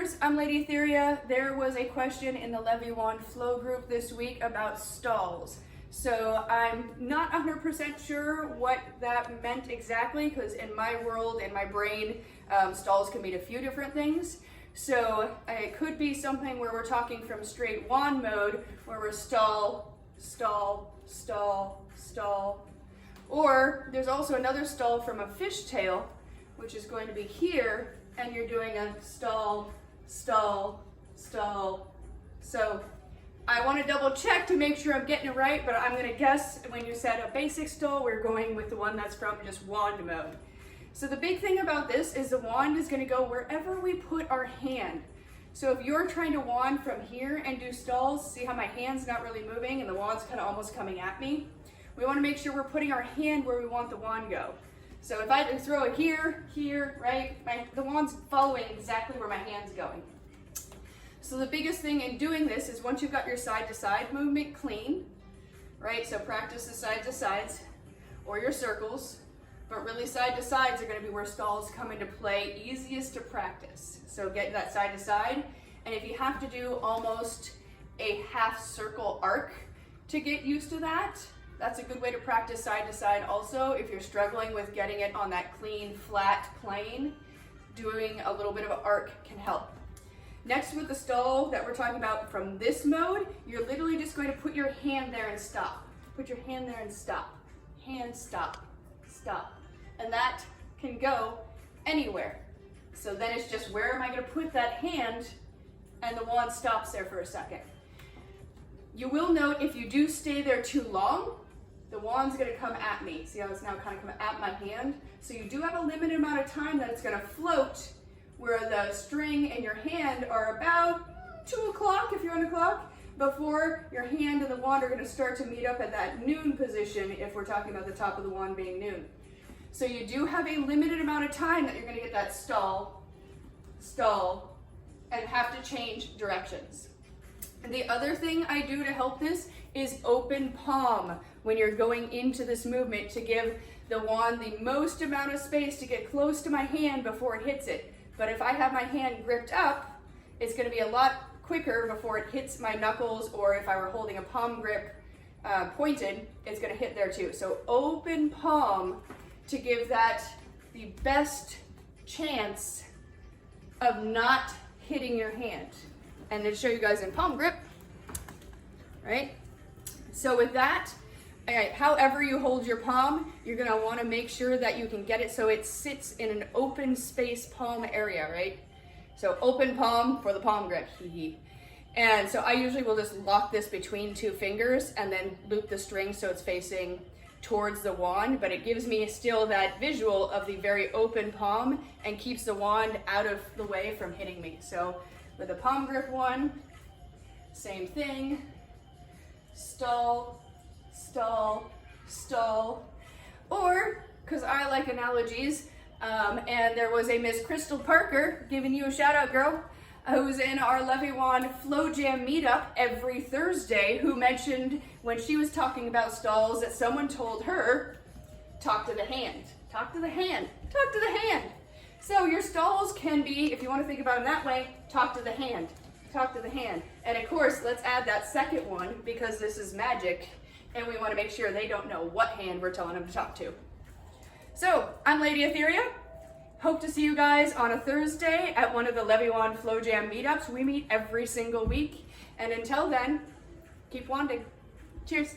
viewers, I'm Lady Etheria. There was a question in the Levi Wand Flow group this week about stalls. So I'm not 100% sure what that meant exactly, because in my world, in my brain, stalls can mean a few different things. So it could be something where we're talking from straight wand mode, where we're stall, stall, stall, stall. Or there's also another stall from a fishtail, which is going to be here, and you're doing a stall, stall, stall. So I want to double check to make sure I'm getting it right, but I'm going to guess when you said a basic stall, we're going with the one that's from just wand mode. So the big thing about this is the wand is going to go wherever we put our hand. So if you're trying to wand from here and do stalls, see how my hand's not really moving and the wand's kind of almost coming at me? We want to make sure we're putting our hand where we want the wand go. So if I throw it here, here, right, the wand's following exactly where my hand's going. So the biggest thing in doing this is once you've got your side to side movement clean, right, so practice the side to sides or your circles, but really side to sides are going to be where stalls come into play, easiest to practice. So get that side to side, and if you have to do almost a half circle arc to get used to that, that's a good way to practice side to side also. If you're struggling with getting it on that clean, flat plane, doing a little bit of an arc can help. Next, with the stall that we're talking about from this mode, you're literally just going to put your hand there and stop. Put your hand there and stop. Hand, stop, stop. And that can go anywhere. So then it's just, where am I going to put that hand? And the wand stops there for a second. You will note if you do stay there too long, the wand's going to come at me. See how it's now kind of coming at my hand? So you do have a limited amount of time that it's going to float, where the string and your hand are about 2 o'clock, if you're on the clock, before your hand and the wand are going to start to meet up at that noon position, if we're talking about the top of the wand being noon. So you do have a limited amount of time that you're going to get that stall, stall, and have to change directions. And the other thing I do to help this is open palm when you're going into this movement, to give the wand the most amount of space to get close to my hand before it hits it. But if I have my hand gripped up, it's going to be a lot quicker before it hits my knuckles, or if I were holding a palm grip pointed, it's going to hit there too. So open palm to give that the best chance of not hitting your hand. And to show you guys in palm grip, right? So with that, however you hold your palm, you're gonna wanna make sure that you can get it so it sits in an open space palm area, right? So open palm for the palm grip, And so I usually will just lock this between 2 fingers and then loop the string so it's facing towards the wand, but it gives me still that visual of the very open palm and keeps the wand out of the way from hitting me. So with the palm grip one, same thing, stall, stall, stall. Or, because I like analogies, and there was a Miss Crystal Parker, giving you a shout out, girl, who's in our Levi Wand Flow Jam meetup every Thursday, who mentioned when she was talking about stalls that someone told her, talk to the hand, talk to the hand, talk to the hand. So your stalls can be, if you want to think about them that way, talk to the hand, talk to the hand. And of course, let's add that second one, because this is magic, and we want to make sure they don't know what hand we're telling them to talk to. So, I'm Lady Etheria. Hope to see you guys on a Thursday at one of the Levi Wand Flow Jam meetups. We meet every single week. And until then, keep wanding. Cheers.